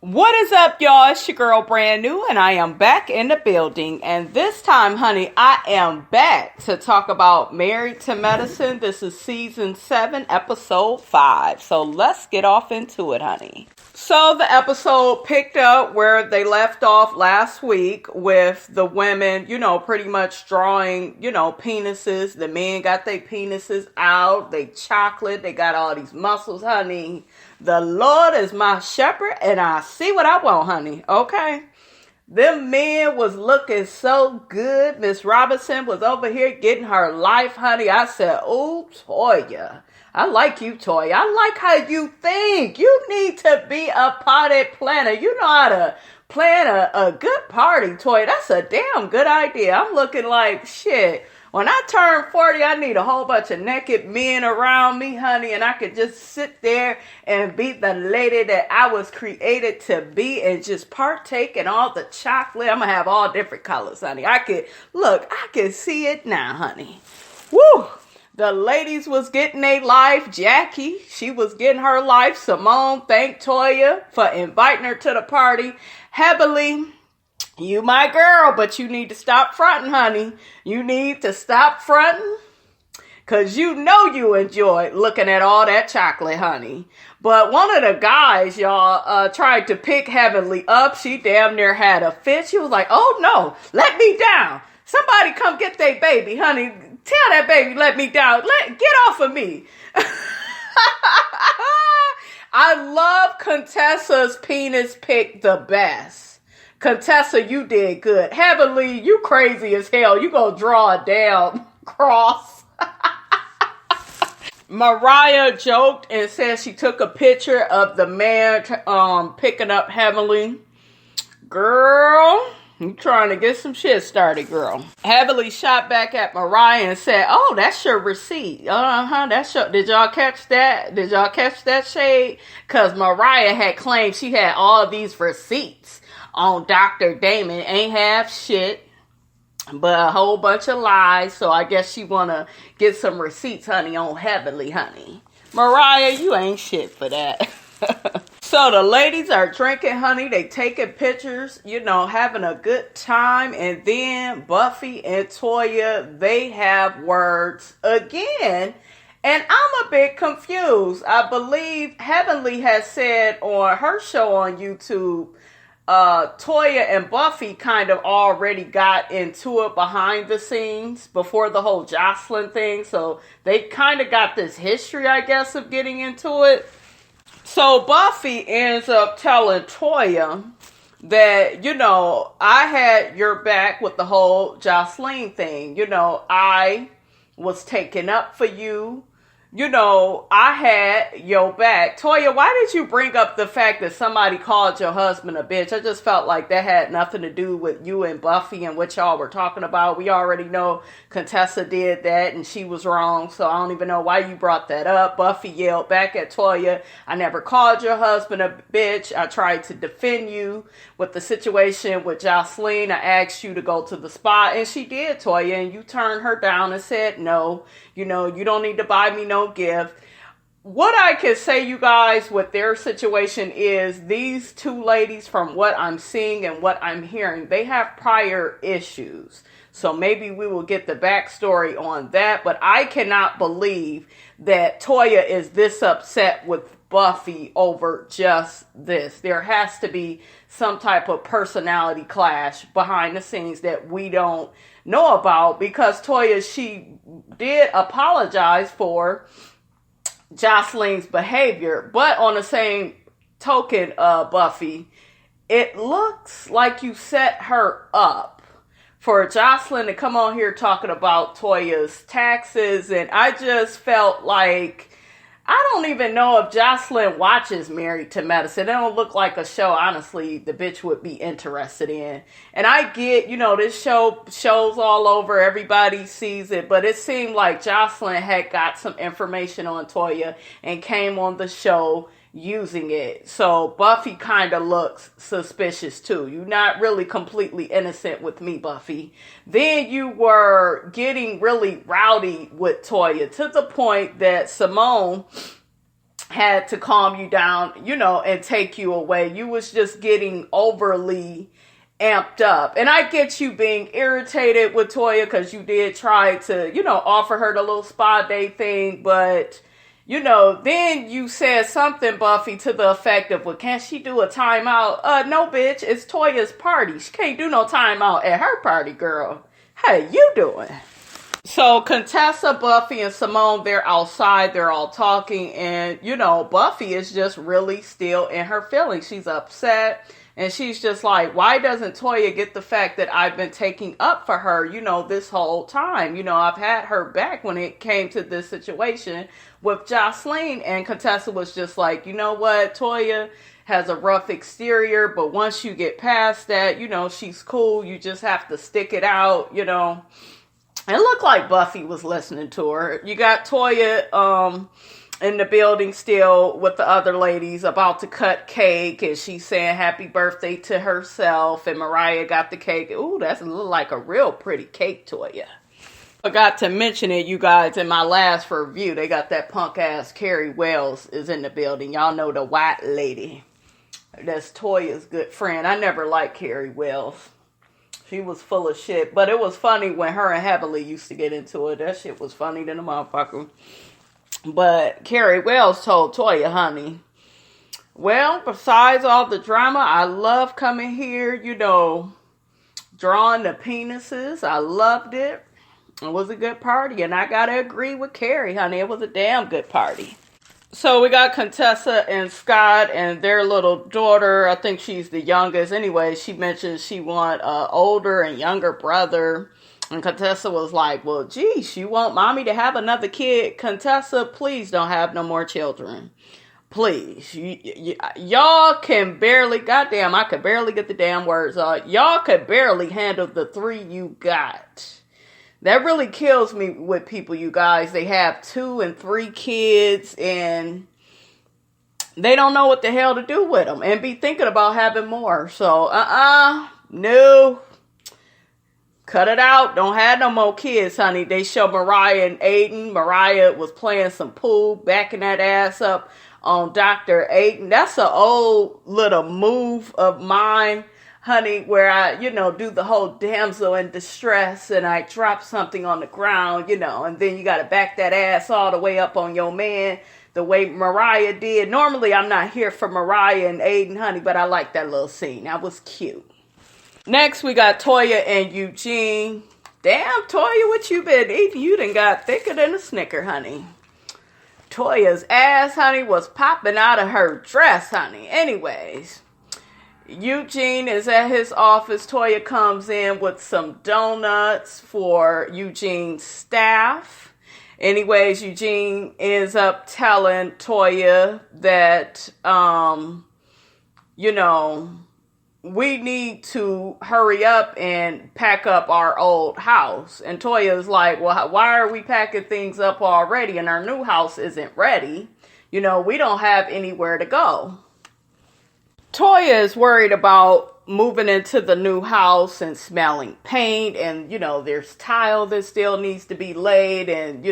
What is up, y'all? It's your girl, Brand New, and I am back in the building. And this time, honey, I am back to talk about Married to Medicine. This is season 7, episode 5. So let's get off into it, honey. So the episode picked up where they left off last week with the women, pretty much drawing, penises. The men got their penises out. They chocolate. They got all these muscles, honey. The Lord is my shepherd, and I see what I want, honey. Okay? Them men was looking so good. Miss Robinson was over here getting her life, honey. I said, oh, Toya. I like you, Toya. I like how you think. You need to be a party planner. You know how to plan a good party, Toya. That's a damn good idea. I'm looking like, shit. When I turn 40, I need a whole bunch of naked men around me, honey, and I could just sit there and be the lady that I was created to be and just partake in all the chocolate. I'm going to have all different colors, honey. I can see it now, honey. Woo! The ladies was getting their life. Jackie, she was getting her life. Simone thanked Toya for inviting her to the party. Heavily, you my girl, but you need to stop fronting, honey. You need to stop fronting, because you enjoy looking at all that chocolate, honey. But one of the guys, y'all, tried to pick Heavenly up. She damn near had a fit. She was like, oh no, let me down. Somebody come get their baby, honey. Tell that baby, let me down. Get off of me. I love Contessa's penis pick the best. Contessa, you did good. Heavenly, you crazy as hell. You gonna draw a damn cross. Mariah joked and said she took a picture of the man picking up Heavenly. Girl, you trying to get some shit started, girl. Heavenly shot back at Mariah and said, oh, that's your receipt. That's your... Did y'all catch that? Did y'all catch that shade? Because Mariah had claimed she had all these receipts on Dr. Damon. Ain't have shit, but a whole bunch of lies. So I guess she want to get some receipts, honey, on Heavenly, honey. Mariah, you ain't shit for that. So the ladies are drinking, honey. They taking pictures, having a good time. And then Buffy and Toya, they have words again. And I'm a bit confused. I believe Heavenly has said on her show on YouTube, Toya and Buffy kind of already got into it behind the scenes before the whole Jocelyn thing. So they kind of got this history, I guess, of getting into it. So Buffy ends up telling Toya that, I had your back with the whole Jocelyn thing. I was taken up for you. I had your back. Toya, why did you bring up the fact that somebody called your husband a bitch? I just felt like that had nothing to do with you and Buffy and what y'all were talking about. We already know Contessa did that and she was wrong, so I don't even know why you brought that up. Buffy yelled back at Toya, I never called your husband a bitch. I tried to defend you with the situation with Jocelyn. I asked you to go to the spa, and she did, Toya, and you turned her down and said no. You don't need to buy me no gift. What I can say, you guys, with their situation is these two ladies, from what I'm seeing and what I'm hearing, they have prior issues. So maybe we will get the backstory on that. But I cannot believe that Toya is this upset with Buffy over just this. There has to be some type of personality clash behind the scenes that we don't know about, because Toya, she did apologize for Jocelyn's behavior, but on the same token, Buffy, it looks like you set her up for Jocelyn to come on here talking about Toya's taxes, and I just felt like, I don't even know if Jocelyn watches Married to Medicine. It don't look like a show, honestly, the bitch would be interested in. And I get, this shows all over, everybody sees it, but it seemed like Jocelyn had got some information on Toya and came on the show using it. So Buffy kind of looks suspicious too. You're not really completely innocent with me, Buffy. Then you were getting really rowdy with Toya to the point that Simone had to calm you down, and take you away. You was just getting overly amped up. And I get you being irritated with Toya because you did try to, offer her the little spa day thing. But, then you said something, Buffy, to the effect of, well, can't she do a timeout? No, bitch, it's Toya's party. She can't do no timeout at her party, girl. How you doing? So Contessa, Buffy, and Simone, they're outside. They're all talking. And, Buffy is just really still in her feelings. She's upset. And she's just like, why doesn't Toya get the fact that I've been taking up for her, this whole time? I've had her back when it came to this situation with Jocelyn. And Contessa was just like, you know what? Toya has a rough exterior. But once you get past that, she's cool. You just have to stick it out, It looked like Buffy was listening to her. You got Toya in the building still with the other ladies about to cut cake. And she's saying happy birthday to herself. And Mariah got the cake. Ooh, that's like a real pretty cake, Toya. Forgot to mention it, you guys, in my last review. They got that punk ass Carrie Wells is in the building. Y'all know the white lady. That's Toya's good friend. I never liked Carrie Wells. She was full of shit. But it was funny when her and Heavenly used to get into it. That shit was funny than a motherfucker. But Carrie Wells told Toya, honey, well, besides all the drama, I love coming here, drawing the penises. I loved it. It was a good party. And I gotta agree with Carrie, honey. It was a damn good party. So we got Contessa and Scott and their little daughter. I think she's the youngest. Anyway, she mentioned she want an older and younger brother. And Contessa was like, well, geez, you want mommy to have another kid? Contessa, please don't have no more children. Please. Y'all can barely, goddamn, I could barely get the damn words out. Y'all could barely handle the 3 you got. That really kills me with people, you guys. They have 2 and 3 kids and they don't know what the hell to do with them and be thinking about having more. So, no. Cut it out. Don't have no more kids, honey. They show Mariah and Aiden. Mariah was playing some pool, backing that ass up on Dr. Aiden. That's an old little move of mine, honey, where I, do the whole damsel in distress and I drop something on the ground, and then you got to back that ass all the way up on your man the way Mariah did. Normally, I'm not here for Mariah and Aiden, honey, but I like that little scene. That was cute. Next, we got Toya and Eugene. Damn, Toya, what you been eating? You done got thicker than a Snicker, honey. Toya's ass, honey, was popping out of her dress, honey. Anyways, Eugene is at his office. Toya comes in with some donuts for Eugene's staff. Anyways, Eugene ends up telling Toya that, we need to hurry up and pack up our old house. And Toya's like, well, why are we packing things up already and our new house isn't ready? We don't have anywhere to go. Toya is worried about moving into the new house and smelling paint. And, there's tile that still needs to be laid. And,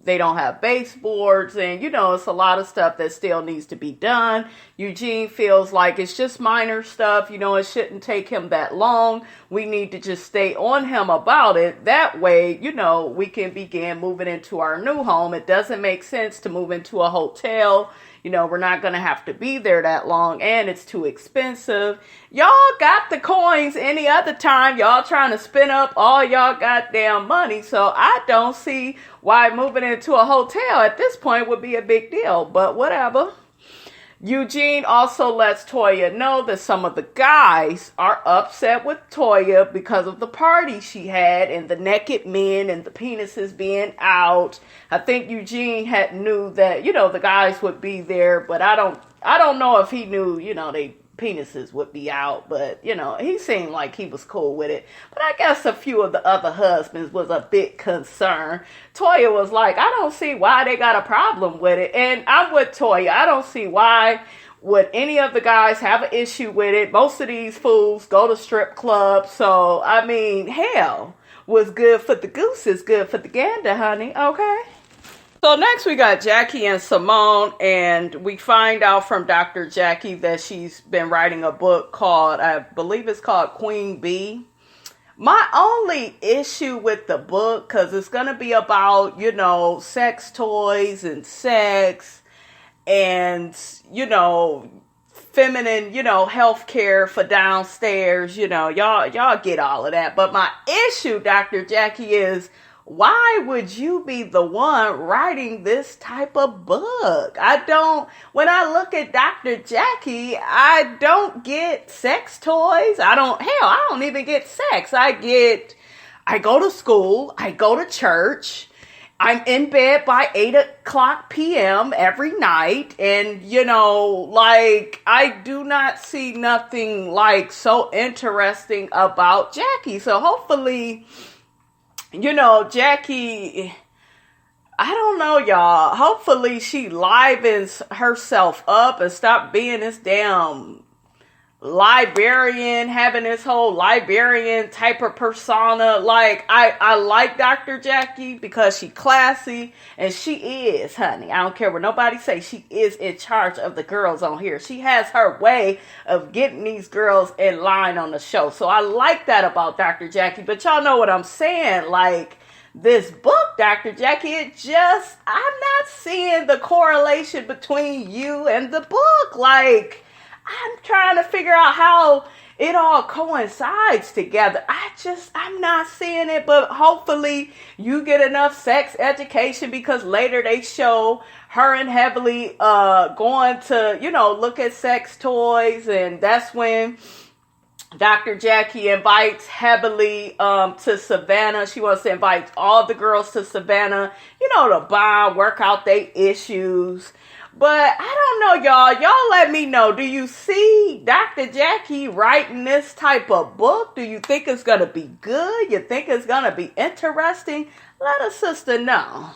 they don't have baseboards. And, it's a lot of stuff that still needs to be done. Eugene feels like it's just minor stuff. It shouldn't take him that long. We need to just stay on him about it. That way, we can begin moving into our new home. It doesn't make sense to move into a hotel. We're not going to have to be there that long and it's too expensive. Y'all got the coins any other time. Y'all trying to spend up all y'all goddamn money. So I don't see why moving into a hotel at this point would be a big deal, but whatever. Eugene also lets Toya know that some of the guys are upset with Toya because of the party she had and the naked men and the penises being out. I think Eugene knew that, the guys would be there, but I don't know if he knew, they penises would be out, but he seemed like he was cool with it. But I guess a few of the other husbands was a bit concerned. Toya was like, I don't see why they got a problem with it. And I'm with Toya. I don't see why would any of the guys have an issue with it. Most of these fools go to strip clubs. So, hell, what's good for the goose is good for the gander, honey. Okay? So next we got Jackie and Simone, and we find out from Dr. Jackie that she's been writing a book called, I believe it's called Queen Bee. My only issue with the book, because it's going to be about, sex toys and sex and, feminine, healthcare for downstairs, y'all get all of that. But my issue, Dr. Jackie, is why would you be the one writing this type of book? When I look at Dr. Jackie, I don't get sex toys. I don't even get sex. I go to school, I go to church, I'm in bed by 8:00 p.m. every night. And, I do not see nothing so interesting about Jackie. So hopefully, Jackie, I don't know, y'all. Hopefully she livens herself up and stop being this damn librarian, having this whole librarian type of persona. I like Dr. Jackie because she classy, and she is, honey. I don't care what nobody say. She is in charge of the girls on here. She has her way of getting these girls in line on the show. So I like that about Dr. Jackie. But y'all know what I'm saying. This book, Dr. Jackie, I'm not seeing the correlation between you and the book. I'm trying to figure out how it all coincides together. I'm not seeing it, but hopefully you get enough sex education, because later they show her and Heavenly going to, look at sex toys, and that's when Dr. Jackie invites Heavenly to Savannah. She wants to invite all the girls to Savannah, to bond, work out their issues. But I don't know, y'all. Y'all let me know. Do you see Dr. Jackie writing this type of book? Do you think it's going to be good? You think it's going to be interesting? Let a sister know.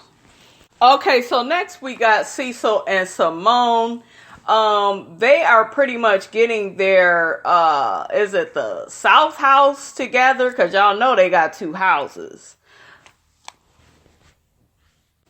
Okay, so next we got Cecil and Simone. They are pretty much getting their, is it the South House together? Because y'all know they got two houses.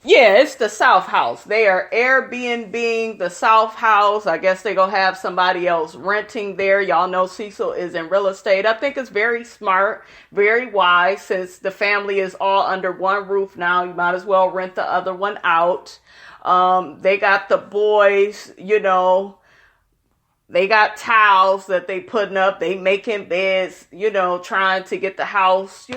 Yeah, it's the South House. They are Airbnb-ing the South House. I guess they're going to have somebody else renting there. Y'all know Cecil is in real estate. I think it's very smart, very wise. Since the family is all under one roof now, you might as well rent the other one out. They got the boys, they got towels that they putting up. They making beds, trying to get the house,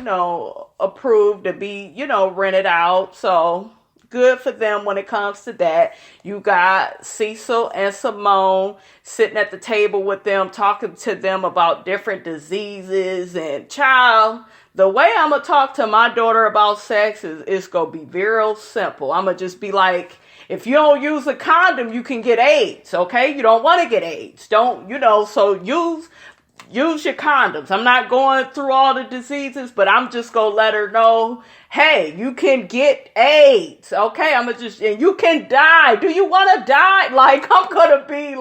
approved to be, rented out. So good for them when it comes to that. You got Cecil and Simone sitting at the table with them, talking to them about different diseases. And child, the way I'm going to talk to my daughter about sex is it's going to be real simple. I'm going to just be like, if you don't use a condom, you can get AIDS, okay? You don't want to get AIDS. Don't, so use your condoms. I'm not going through all the diseases, but I'm just going to let her know, hey, you can get AIDS, okay? And you can die. Do you want to die? I'm going to be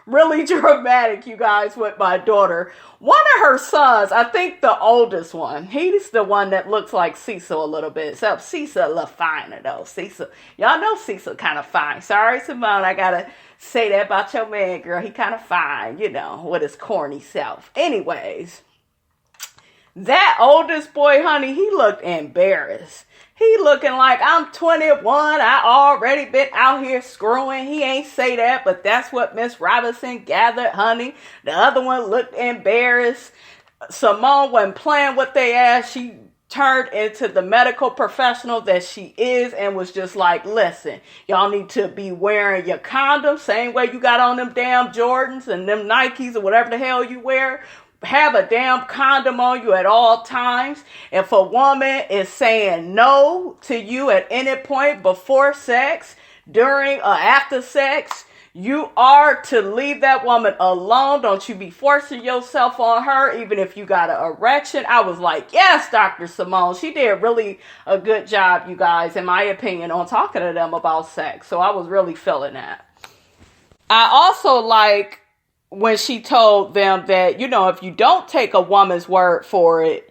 really dramatic, you guys, with my daughter. One of her sons, I think the oldest one, he's the one that looks like Cecil a little bit. So Cecil a little finer though. Cecil, y'all know Cecil kind of fine. Sorry, Simone, I gotta say that about your man, girl. He kind of fine, with his corny self. Anyways, that oldest boy, honey, he looked embarrassed. He looking like, I'm 21. I already been out here screwing. He ain't say that, but that's what Miss Robinson gathered, honey. The other one looked embarrassed. Simone wasn't playing with they ass. She turned into the medical professional that she is and was just like, listen, y'all need to be wearing your condoms. Same way you got on them damn Jordans and them Nikes or whatever the hell you wear. Have a damn condom on you at all times. If a woman is saying no to you at any point before sex, during or after sex, you are to leave that woman alone. Don't you be forcing yourself on her, even if you got an erection. I was like, yes, Dr. Simone. She did really a good job, you guys, in my opinion, on talking to them about sex. So I was really feeling that. I also like when she told them that, if you don't take a woman's word for it,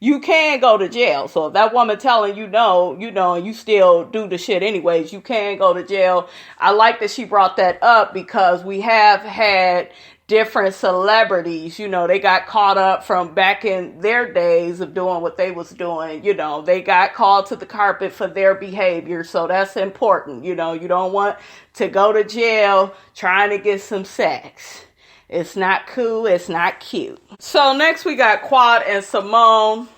you can go to jail. So if that woman telling you no, and you still do the shit anyways, you can go to jail. I like that she brought that up because we have had different celebrities, they got caught up from back in their days of doing what they was doing. They got called to the carpet for their behavior. So that's important. You don't want to go to jail trying to get some sex. It's not cool. It's not cute. So next we got Quad and Simone.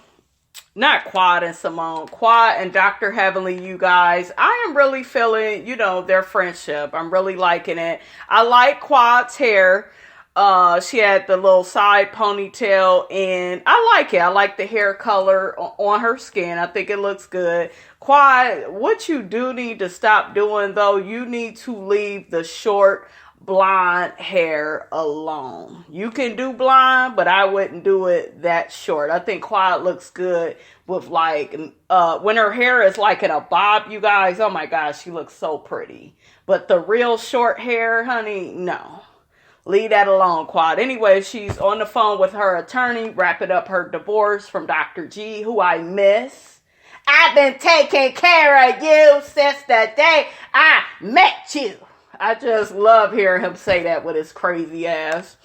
Not Quad and Simone. Quad and Dr. Heavenly, you guys. I am really feeling, their friendship. I'm really liking it. I like Quad's hair. She had the little side ponytail and I like it. I like the hair color on her skin. I think it looks good. Quad, what you do need to stop doing though, you need to leave the short blonde hair alone. You can do blonde, but I wouldn't do it that short. I think Quad looks good with when her hair is like in a bob, you guys. Oh my gosh, she looks so pretty. But the real short hair, honey, no. Leave that alone, Quad. Anyway, she's on the phone with her attorney, wrapping up her divorce from Dr. G, who I miss. I've been taking care of you since the day I met you. I just love hearing him say that with his crazy ass.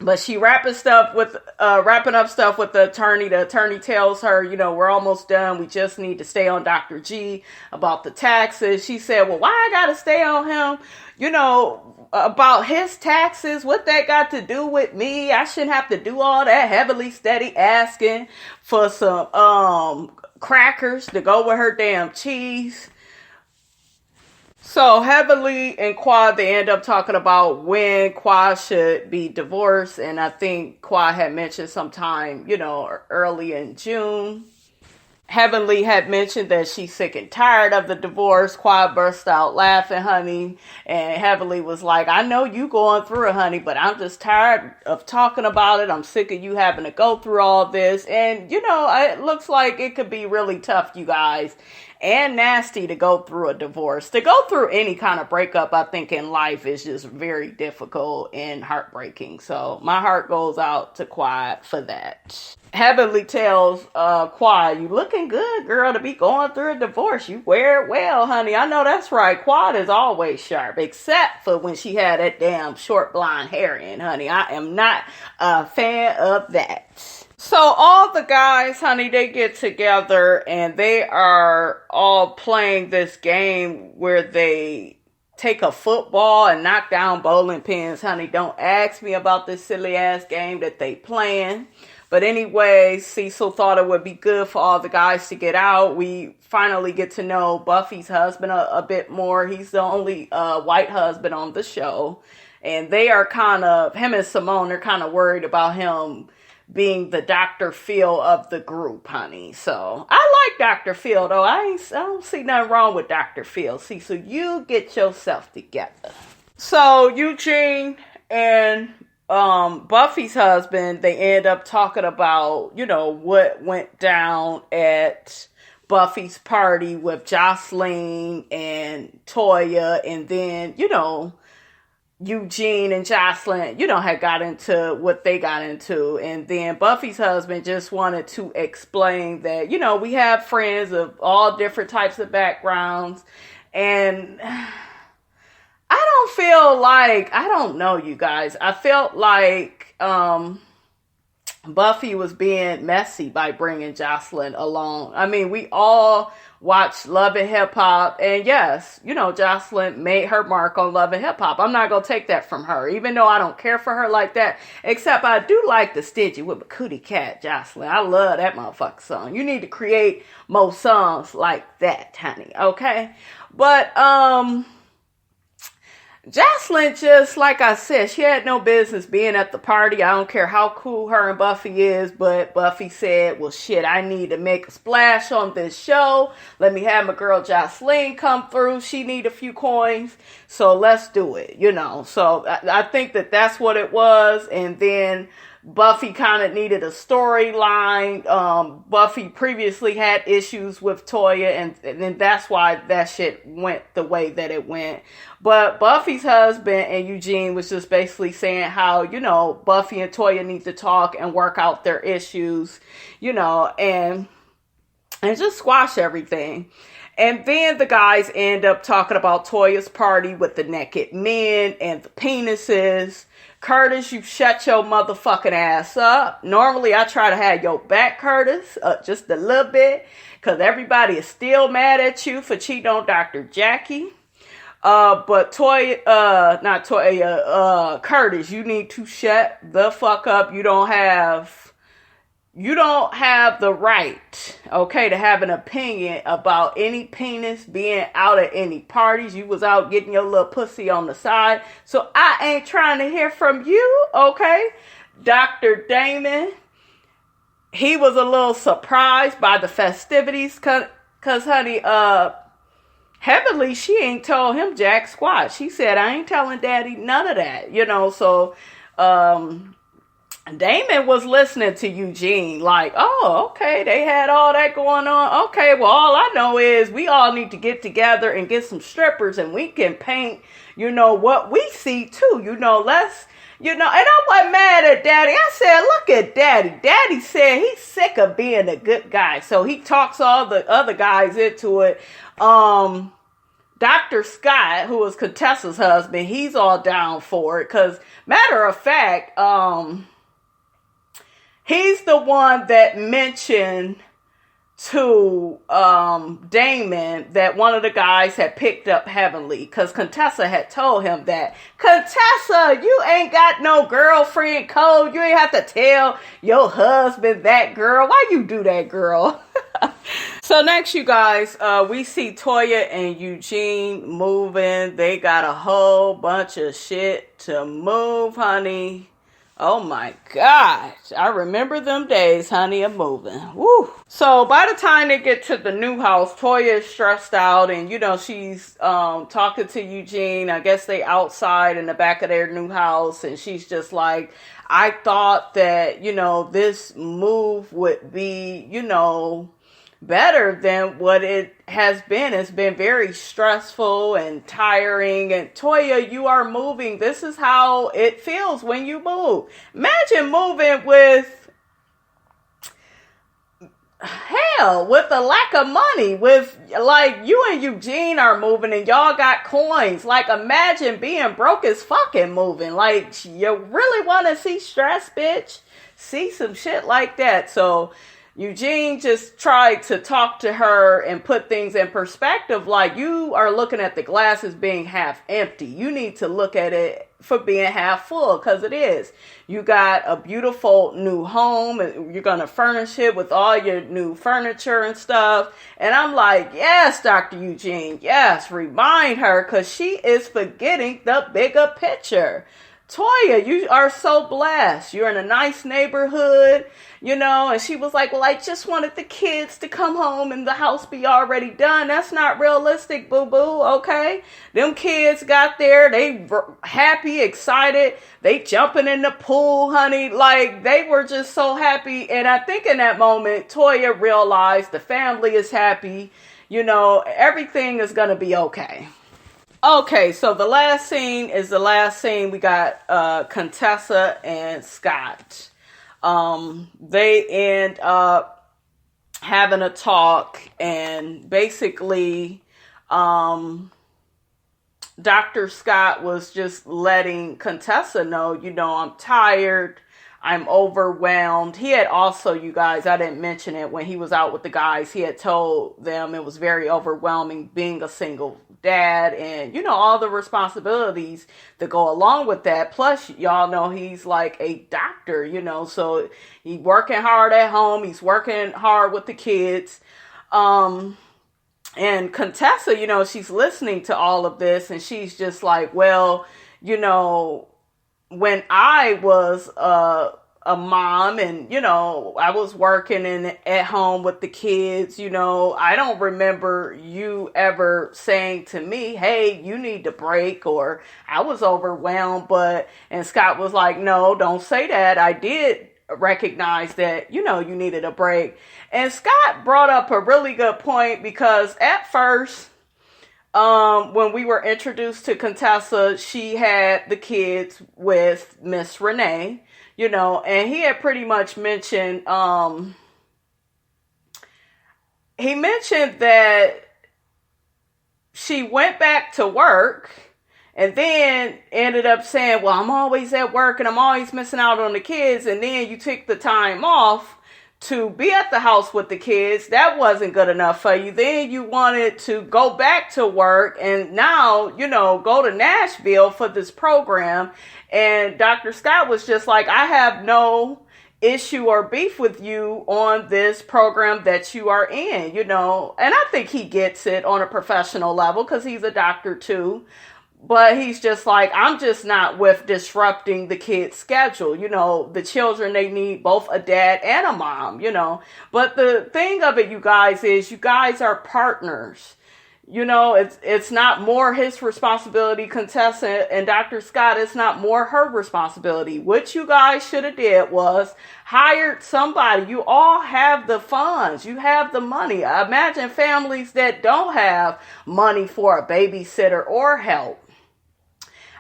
But she wrapping up stuff with the attorney. The attorney tells her, we're almost done. We just need to stay on Dr. G about the taxes. She said, well, why I gotta stay on him? About his taxes, what that got to do with me? I shouldn't have to do all that heavily steady asking for some crackers to go with her damn cheese. So Heavenly and Quad, they end up talking about when Quad should be divorced. And I think Quad had mentioned sometime, early in June. Heavenly had mentioned that she's sick and tired of the divorce. Quad burst out laughing, honey. And Heavenly was like, I know you going through it, honey, but I'm just tired of talking about it. I'm sick of you having to go through all this. And, it looks like it could be really tough, you guys. And nasty to go through a divorce. To go through any kind of breakup, I think, in life is just very difficult and heartbreaking. So my heart goes out to Quad for that. Heavenly tells Quad, you looking good, girl, to be going through a divorce. You wear it well, honey. I know that's right. Quad is always sharp, except for when she had that damn short blonde hair in, honey. I am not a fan of that. So all the guys, honey, they get together and they are all playing this game where they take a football and knock down bowling pins, honey. Don't ask me about this silly ass game that they playing. But anyway, Cecil thought it would be good for all the guys to get out. We finally get to know Buffy's husband a bit more. He's the only white husband on the show. And they are him and Simone are kind of worried about him being the Dr. Phil of the group, honey. So I like Dr. Phil, though. I don't see nothing wrong with Dr. Phil. See, so you get yourself together. So Eugene and Buffy's husband, they end up talking about, what went down at Buffy's party with Jocelyn and Toya, and then, Eugene and Jocelyn, had got into what they got into. And then Buffy's husband just wanted to explain that, we have friends of all different types of backgrounds. And I don't know, you guys. I felt like Buffy was being messy by bringing Jocelyn along. I mean, we all watched Love and Hip Hop, and yes, Jocelyn made her mark on Love and Hip Hop. I'm not gonna take that from her, even though I don't care for her like that, except I do like the Stingy with a Cootie Cat, Jocelyn. I love that motherfucking song. You need to create more songs like that, honey, okay? But, Jocelyn, just like I said, she had no business being at the party. I don't care how cool her and Buffy is, but Buffy said, well, shit, I need to make a splash on this show. Let me have my girl Jocelyn come through. She need a few coins, so let's do it, So I think that's what it was. And then Buffy kind of needed a storyline. Buffy previously had issues with Toya, and that's why that shit went the way that it went. But Buffy's husband and Eugene was just basically saying how, you know, Buffy and Toya need to talk and work out their issues, you know, and just squash everything. And then the guys end up talking about Toya's party with the naked men and the penises. Curtis, you shut your motherfucking ass up. Normally, I try to have your back, Curtis, just a little bit, because everybody is still mad at you for cheating on Dr. Jackie. But Curtis, you need to shut the fuck up. You don't have the right, okay, to have an opinion about any penis being out at any parties. You was out getting your little pussy on the side. So I ain't trying to hear from you, okay? Dr. Damon, he was a little surprised by the festivities cause honey, Heavenly, she ain't told him jack squat. She said, I ain't telling daddy none of that, you know, so, Damon was listening to Eugene like, oh, okay, they had all that going on. Okay, well, all I know is we all need to get together and get some strippers and we can paint, you know, what we see too. You know, let's, you know, and I wasn't mad at Daddy. I said, look at Daddy. Daddy said he's sick of being a good guy. So he talks all the other guys into it. Dr. Scott, who was Contessa's husband, he's all down for it. Because, matter of fact, he's the one that mentioned to Damon that one of the guys had picked up Heavenly, because Contessa had told him that, Contessa, you ain't got no girlfriend code. You ain't have to tell your husband that, girl. Why you do that, girl? So next, you guys, we see Toya and Eugene moving. They got a whole bunch of shit to move, honey. Oh my God. I remember them days, honey, of moving. Woo. So by the time they get to the new house, Toya is stressed out and, you know, she's talking to Eugene. I guess they outside in the back of their new house and she's just like, I thought that, you know, this move would be, you know, better than what it has been. It's been very stressful and tiring. And Toya, you are moving. This is how it feels when you move. Imagine moving with, hell, with a lack of money. With, like, you and Eugene are moving and y'all got coins. Like, imagine being broke as fucking moving. Like, you really want to see stress, bitch? See some shit like that. So Eugene just tried to talk to her and put things in perspective. Like, you are looking at the glass as being half empty. You need to look at it for being half full, because it is. You got a beautiful new home and you're going to furnish it with all your new furniture and stuff. And I'm like, yes, Dr. Eugene, yes, remind her, because she is forgetting the bigger picture. Toya, you are so blessed. You're in a nice neighborhood, you know, and she was like, well, I just wanted the kids to come home and the house be already done. That's not realistic, boo-boo, okay? Them kids got there. They were happy, excited. They jumping in the pool, honey. Like, they were just so happy. And I think in that moment, Toya realized the family is happy. You know, everything is going to be okay. Okay, so the last scene is the last scene. We got Contessa and Scott. They end up having a talk, and basically Dr. Scott was just letting Contessa know, you know, I'm tired. I'm overwhelmed. He had also, you guys, I didn't mention it, when he was out with the guys, he had told them it was very overwhelming being a single dad and, you know, all the responsibilities that go along with that. Plus, y'all know he's like a doctor, you know, so he's working hard at home. He's working hard with the kids. And Contessa, you know, she's listening to all of this and she's just like, well, you know, when I was a mom, and, I was working at home with the kids. I don't remember you ever saying to me, hey, you need to break, or I was overwhelmed. And Scott was like, no, don't say that. I did recognize that, you needed a break. And Scott brought up a really good point, because at first, when we were introduced to Contessa, she had the kids with Miss Renee, and he had pretty much mentioned, he mentioned that she went back to work and then ended up saying, well, I'm always at work and I'm always missing out on the kids. And then you took the time off to be at the house with the kids. That wasn't good enough for you. Then you wanted to go back to work and now, go to Nashville for this program. And Dr. Scott was just like, I have no issue or beef with you on this program that you are in, and I think he gets it on a professional level because he's a doctor too. But he's just like, I'm just not with disrupting the kids' schedule. The children, they need both a dad and a mom, But the thing of it, you guys, is you guys are partners. It's not more his responsibility, Contessa and Dr. Scott. It's not more her responsibility. What you guys should have did was hired somebody. You all have the funds. You have the money. I imagine families that don't have money for a babysitter or help.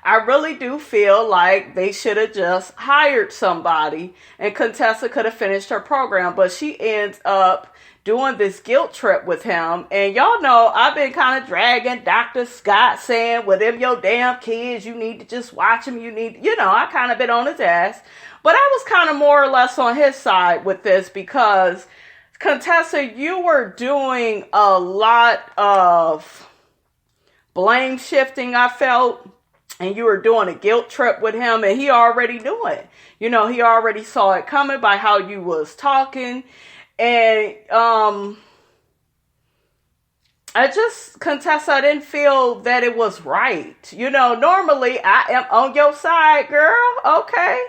I really do feel like they should have just hired somebody and Contessa could have finished her program, but she ends up doing this guilt trip with him. And y'all know I've been kind of dragging Dr. Scott, saying, well, them your damn kids, you need to just watch them. I kind of been on his ass, but I was kind of more or less on his side with this, because Contessa, you were doing a lot of blame shifting, I felt. And you were doing a guilt trip with him, and he already knew it. He already saw it coming by how you was talking. And Contessa, I didn't feel that it was right. Normally I am on your side, girl. Okay.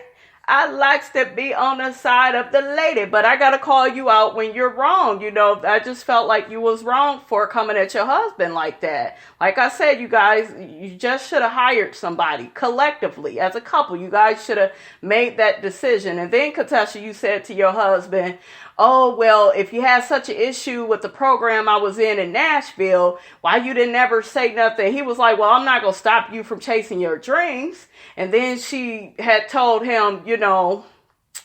I likes to be on the side of the lady, but I got to call you out when you're wrong. I just felt like you was wrong for coming at your husband like that. Like I said, you guys, you just should have hired somebody collectively as a couple. You guys should have made that decision. And then, Contessa, you said to your husband, oh, well, if you had such an issue with the program I was in Nashville, why you didn't ever say nothing? He was like, well, I'm not going to stop you from chasing your dreams. And then she had told him,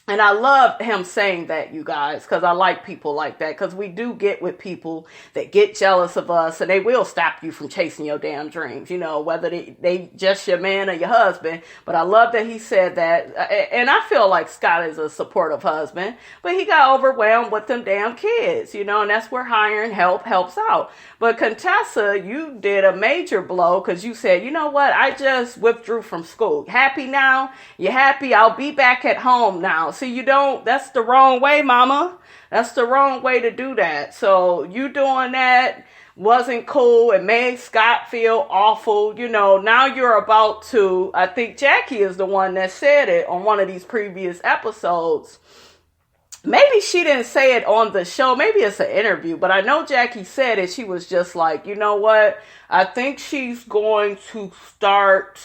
and I love him saying that, you guys, because I like people like that, because we do get with people that get jealous of us and they will stop you from chasing your damn dreams, whether they just your man or your husband. But I love that he said that. And I feel like Scott is a supportive husband, but he got overwhelmed with them damn kids, and that's where hiring help helps out. But Contessa, you did a major blow, because you said, you know what? I just withdrew from school. Happy now? You happy? I'll be back at home now. See, that's the wrong way, mama. That's the wrong way to do that. So you doing that wasn't cool. It made Scott feel awful. Now you're about to, I think Jackie is the one that said it on one of these previous episodes. Maybe she didn't say it on the show. Maybe it's an interview, but I know Jackie said it. She was just like, you know what? I think she's going to start,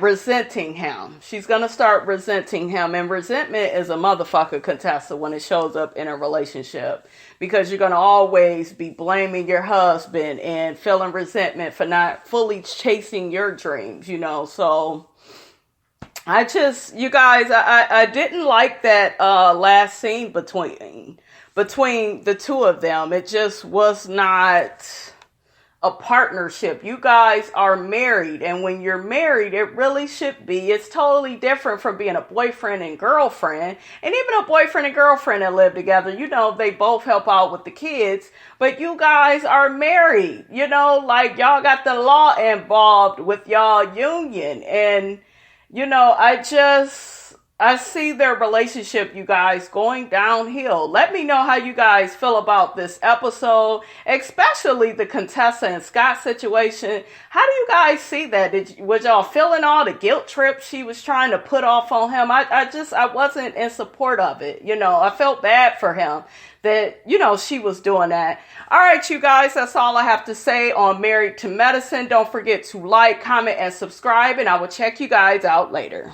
resenting him. She's going to start resenting him. And resentment is a motherfucker, Contessa, when it shows up in a relationship. Because you're going to always be blaming your husband and feeling resentment for not fully chasing your dreams, So you guys, I didn't like that last scene between the two of them. It just was not a partnership. You guys are married, and when you're married, it really should be. It's totally different from being a boyfriend and girlfriend. And even a boyfriend and girlfriend that live together, they both help out with the kids, but you guys are married, like y'all got the law involved with y'all union. And I see their relationship, you guys, going downhill. Let me know how you guys feel about this episode, especially the Contessa and Scott situation. How do you guys see that? Was y'all feeling all the guilt trip she was trying to put off on him? I wasn't in support of it. You know, I felt bad for him that, you know, she was doing that. All right, you guys, that's all I have to say on Married to Medicine. Don't forget to like, comment, and subscribe, and I will check you guys out later.